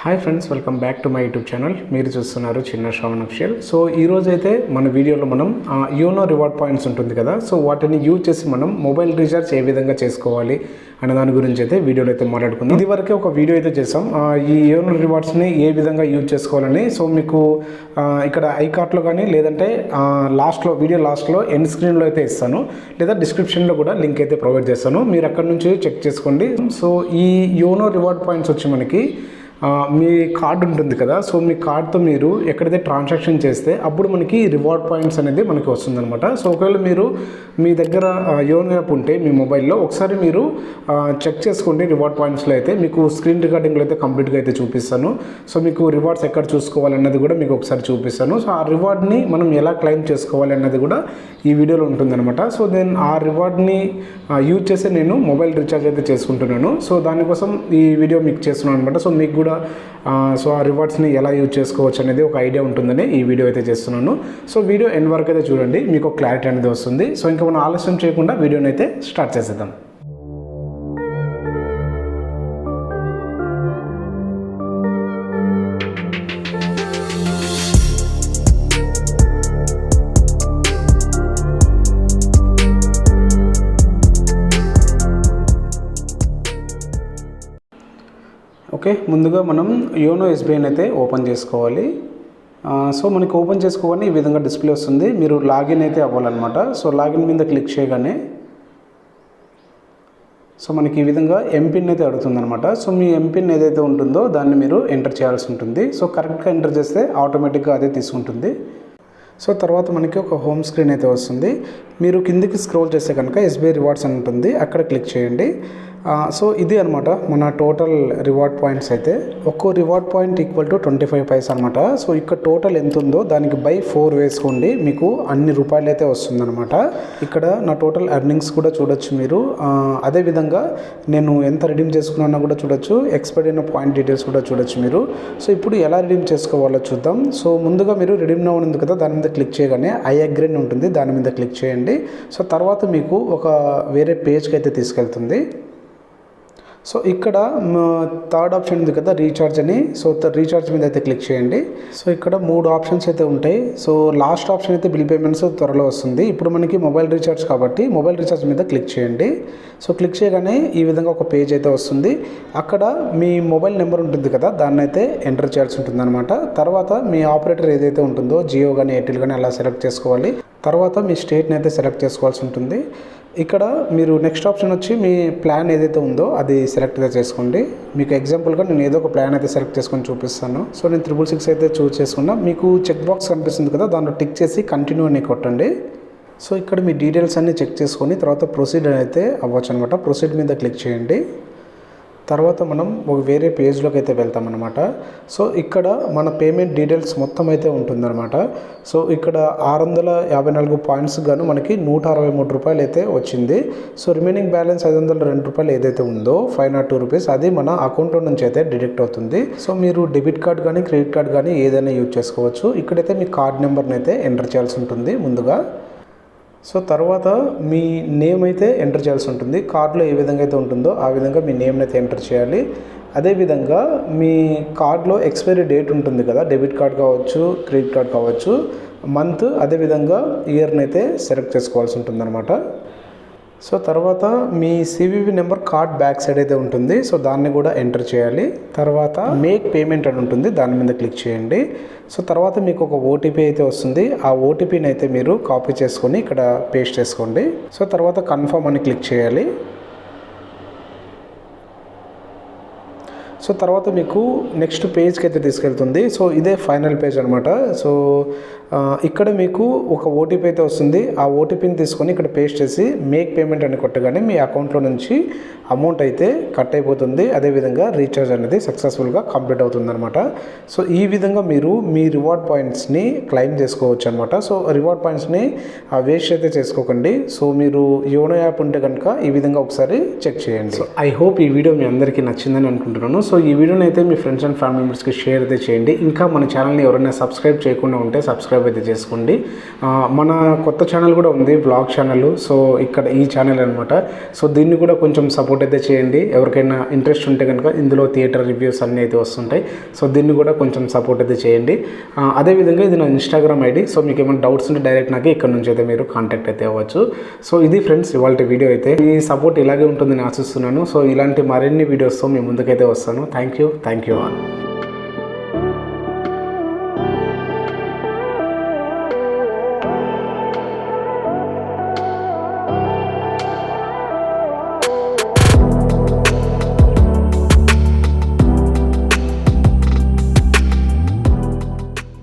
Hi friends, welcome back to my YouTube channel. మీరు చూస్తున్నారు చిన్న శ్రావణ్ అఫిషియల్. సో ఈరోజు అయితే మన వీడియోలో మనం యోనో రివార్డ్ పాయింట్స్ ఉంటుంది కదా, సో వాటిని యూజ్ చేసి మనం మొబైల్ రీఛార్జ్ ఏ విధంగా చేసుకోవాలి అనే దాని గురించి అయితే వీడియోలో అయితే మాట్లాడుకుందాం. ఇదివరకే ఒక వీడియో అయితే చేసాం ఈ యోనో రివార్డ్స్ని ఏ విధంగా యూజ్ చేసుకోవాలని. సో మీకు ఇక్కడ ఐకార్ట్లో కానీ లేదంటే లాస్ట్లో వీడియో లాస్ట్లో ఎండ్ స్క్రీన్లో అయితే ఇస్తాను, లేదా డిస్క్రిప్షన్లో కూడా లింక్ అయితే ప్రొవైడ్ చేస్తాను. మీరు అక్కడ నుంచి చెక్ చేసుకోండి. సో ఈ యోనో రివార్డ్ పాయింట్స్ వచ్చి మనకి మీ కార్డు ఉంటుంది కదా, సో మీ కార్డ్తో మీరు ఎక్కడైతే ట్రాన్సాక్షన్ చేస్తే అప్పుడు మనకి రివార్డ్ పాయింట్స్ అనేది మనకి వస్తుందన్నమాట. సో ఒకవేళ మీరు మీ దగ్గర యోనో యాప్ ఉంటే మీ మొబైల్లో ఒకసారి మీరు చెక్ చేసుకోండి. రివార్డ్ పాయింట్స్లో అయితే మీకు స్క్రీన్ రికార్డింగ్లో అయితే కంప్లీట్గా అయితే చూపిస్తాను. సో మీకు రివార్డ్స్ ఎక్కడ చూసుకోవాలన్నది కూడా మీకు ఒకసారి చూపిస్తాను. సో ఆ రివార్డ్ని మనం ఎలా క్లెయిమ్ చేసుకోవాలి అన్నది కూడా ఈ వీడియోలో ఉంటుందన్నమాట. సో దెన్ ఆ రివార్డ్ని యూజ్ చేసి నేను మొబైల్ రీఛార్జ్ అయితే చేసుకుంటున్నాను. సో దానికోసం ఈ వీడియో మీకు చేస్తున్నాను అనమాట. సో మీకు కూడా సో ఆ రివార్డ్స్ని ఎలా యూజ్ చేసుకోవచ్చు అనేది ఒక ఐడియా ఉంటుందని ఈ వీడియో అయితే చేస్తున్నాను. సో వీడియో ఎండ్ వరకు అయితే చూడండి, మీకు క్లారిటీ అనేది వస్తుంది. సో ఇంకా మనం ఆలస్యం చేయకుండా వీడియోని అయితే స్టార్ట్ చేసేద్దాం. ఓకే, ముందుగా మనం యోనో ఎస్బీఐని అయితే ఓపెన్ చేసుకోవాలి. సో మనకి ఓపెన్ చేసుకోగానే ఈ విధంగా డిస్ప్లే వస్తుంది. మీరు లాగిన్ అయితే అవ్వాలన్నమాట. సో లాగిన్ మీద క్లిక్ చేయగానే సో మనకి ఈ విధంగా ఎంపిన్ అయితే అడుగుతుందన్నమాట. సో మీ ఎంపిన్ ఏదైతే ఉంటుందో దాన్ని మీరు ఎంటర్ చేయాల్సి ఉంటుంది. సో కరెక్ట్గా ఎంటర్ చేస్తే ఆటోమేటిక్గా అదే తీసుకుంటుంది. సో తర్వాత మనకి ఒక హోమ్ స్క్రీన్ అయితే వస్తుంది. మీరు కిందికి స్క్రోల్ చేస్తే కనుక ఎస్బీఐ రివార్డ్స్ అని ఉంటుంది, అక్కడ క్లిక్ చేయండి. సో ఇది అనమాట మన టోటల్ రివార్డ్ పాయింట్స్ అయితే. ఒక్కో రివార్డ్ పాయింట్ ఈక్వల్ టు 25 పైసా అనమాట. సో ఇక్కడ టోటల్ ఎంత ఉందో దానికి బై 4 వేసుకోండి, మీకు అన్ని రూపాయలు అయితే వస్తుందన్నమాట. ఇక్కడ నా టోటల్ ఎర్నింగ్స్ కూడా చూడొచ్చు మీరు. అదేవిధంగా నేను ఎంత రిడీమ్ చేసుకున్నానో కూడా చూడొచ్చు, ఎక్స్పైర్ అయిన పాయింట్ డీటెయిల్స్ కూడా చూడొచ్చు మీరు. సో ఇప్పుడు ఎలా రిడీమ్ చేసుకోవాలో చూద్దాం. సో ముందుగా మీరు రిడీమ్ నౌ ఉంది కదా, దాని మీద క్లిక్ చేయగానే ఐ అగ్రీ అని ఉంటుంది, దాని మీద క్లిక్ చేయండి. సో తర్వాత మీకు ఒక వేరే పేజ్కి అయితే తీసుకెళ్తుంది. సో ఇక్కడ థర్డ్ ఆప్షన్ ఉంది కదా, రీఛార్జ్ అని. సో రీఛార్జ్ మీద అయితే క్లిక్ చేయండి. సో ఇక్కడ 3 ఆప్షన్స్ అయితే ఉంటాయి. సో లాస్ట్ ఆప్షన్ అయితే బిల్ పేమెంట్స్ త్వరలో వస్తుంది. ఇప్పుడు మనకి మొబైల్ రీఛార్జ్ కాబట్టి మొబైల్ రీఛార్జ్ మీద క్లిక్ చేయండి. సో క్లిక్ చేయగానే ఈ విధంగా ఒక పేజ్ అయితే వస్తుంది. అక్కడ మీ మొబైల్ నెంబర్ ఉంటుంది కదా, దాన్ని అయితే ఎంటర్ చేయాల్సి ఉంటుంది అనమాట. తర్వాత మీ ఆపరేటర్ ఏదైతే ఉంటుందో జియో కానీ ఎయిర్టెల్ కానీ అలా సెలెక్ట్ చేసుకోవాలి. తర్వాత మీ స్టేట్ని అయితే సెలెక్ట్ చేసుకోవాల్సి ఉంటుంది. ఇక్కడ మీరు నెక్స్ట్ ఆప్షన్ వచ్చి మీ ప్లాన్ ఏదైతే ఉందో అది సెలెక్ట్ అయితే చేసుకోండి. మీకు ఎగ్జాంపుల్గా నేను ఏదో ఒక ప్లాన్ అయితే సెలెక్ట్ చేసుకొని చూపిస్తాను. సో నేను 666 అయితే చూస్ చేసుకున్నా. మీకు చెక్ బాక్స్ కనిపిస్తుంది కదా, దాంట్లో టిక్ చేసి కంటిన్యూ అని కొట్టండి. సో ఇక్కడ మీ డీటెయిల్స్ అన్నీ చెక్ చేసుకొని తర్వాత ప్రొసీడ్ అయితే అవ్వచ్చు అనమాట. ప్రొసీడ్ మీద క్లిక్ చేయండి. తర్వాత మనం ఒక వేరే పేజ్లోకి అయితే వెళ్తామన్నమాట. సో ఇక్కడ మన పేమెంట్ డీటెయిల్స్ మొత్తం అయితే ఉంటుందన్నమాట. సో ఇక్కడ 654 పాయింట్స్ గాను మనకి 163 రూపాయలు అయితే వచ్చింది. సో రిమైనింగ్ బ్యాలెన్స్ 502 రూపాయలు ఏదైతే ఉందో 502 రూపీస్ అది మన అకౌంట్లో నుంచి అయితే డిడక్ట్ అవుతుంది. సో మీరు డెబిట్ కార్డ్ కానీ క్రెడిట్ కార్డ్ కానీ ఏదైనా యూజ్ చేసుకోవచ్చు. ఇక్కడైతే మీ కార్డ్ నెంబర్ని అయితే ఎంటర్ చేయాల్సి ఉంటుంది ముందుగా. సో తర్వాత మీ నేమ్ అయితే ఎంటర్ చేయాల్సి ఉంటుంది. కార్డులో ఏ విధంగా అయితే ఉంటుందో ఆ విధంగా మీ నేమ్ని అయితే ఎంటర్ చేయాలి. అదేవిధంగా మీ కార్డులో ఎక్స్పైరీ డేట్ ఉంటుంది కదా, డెబిట్ కార్డ్ కావచ్చు క్రెడిట్ కార్డ్ కావచ్చు, మంత్ అదేవిధంగా ఇయర్ని అయితే సెలెక్ట్ చేసుకోవాల్సి ఉంటుంది అనమాట. సో తర్వాత మీ CVV number card back side అయితే ఉంటుంది. సో దాన్ని కూడా ఎంటర్ చేయాలి. తర్వాత మేక్ పేమెంట్ అని ఉంటుంది, దాని మీద క్లిక్ చేయండి. సో తర్వాత మీకు ఒక ఓటీపీ అయితే వస్తుంది. ఆ ఓటీపీని అయితే మీరు కాపీ చేసుకొని ఇక్కడ పేస్ట్ చేసుకోండి. సో తర్వాత కన్ఫర్మ్ అని క్లిక్ చేయాలి. సో తర్వాత మీకు నెక్స్ట్ పేజ్కి అయితే తీసుకెళ్తుంది. సో ఇదే ఫైనల్ పేజ్ అనమాట. సో ఇక్కడ మీకు ఒక ఓటీపీ అయితే వస్తుంది. ఆ ఓటీపీని తీసుకొని ఇక్కడ పేస్ట్ చేసి మేక్ పేమెంట్ అని కొట్టగానే మీ అకౌంట్లో నుంచి అమౌంట్ అయితే కట్ అయిపోతుంది. అదేవిధంగా రీఛార్జ్ అనేది సక్సెస్ఫుల్గా కంప్లీట్ అవుతుంది అనమాట. సో ఈ విధంగా మీరు మీ రివార్డ్ పాయింట్స్ని క్లెయిమ్ చేసుకోవచ్చు అనమాట. సో రివార్డ్ పాయింట్స్ని వేస్ట్ అయితే చేసుకోకండి. సో మీరు యోనో యాప్ ఉంటే కనుక ఈ విధంగా ఒకసారి చెక్ చేయండి. సో ఐ హోప్ ఈ వీడియో మీ అందరికీ నచ్చిందని అనుకుంటున్నాను. సో ఈ వీడియోని అయితే మీ ఫ్రెండ్స్ అండ్ ఫ్యామిలీ మెంబర్స్కి షేర్ అయితే చేయండి. ఇంకా మన ఛానల్ని ఎవరైనా సబ్స్క్రైబ్ చేయకుండా ఉంటే సబ్స్క్రైబ్ అయితే చేసుకోండి. మన కొత్త ఛానల్ కూడా ఉంది, బ్లాగ్ ఛానల్. సో ఇక్కడ ఈ ఛానల్ అనమాట. సో దీన్ని కూడా కొంచెం సపోర్ట్ అయితే చేయండి. ఎవరికైనా ఇంట్రెస్ట్ ఉంటే కనుక ఇందులో థియేటర్ రివ్యూస్ అన్నీ అయితే వస్తుంటాయి. సో దీన్ని కూడా కొంచెం సపోర్ట్ అయితే చేయండి. అదేవిధంగా ఇది నా ఇన్స్టాగ్రామ్ ఐడి. సో మీకు ఏమైనా డౌట్స్ ఉంటే డైరెక్ట్ నాకు ఇక్కడ నుంచి అయితే మీరు కాంటాక్ట్ అయితే అవ్వచ్చు. సో ఇది ఫ్రెండ్స్ ఇవాళ వీడియో అయితే. మీ సపోర్ట్ ఇలాగే ఉంటుందని ఆశిస్తున్నాను. సో ఇలాంటి మరిన్ని వీడియోస్తో మీ ముందుకైతే వస్తాను. Thank you all.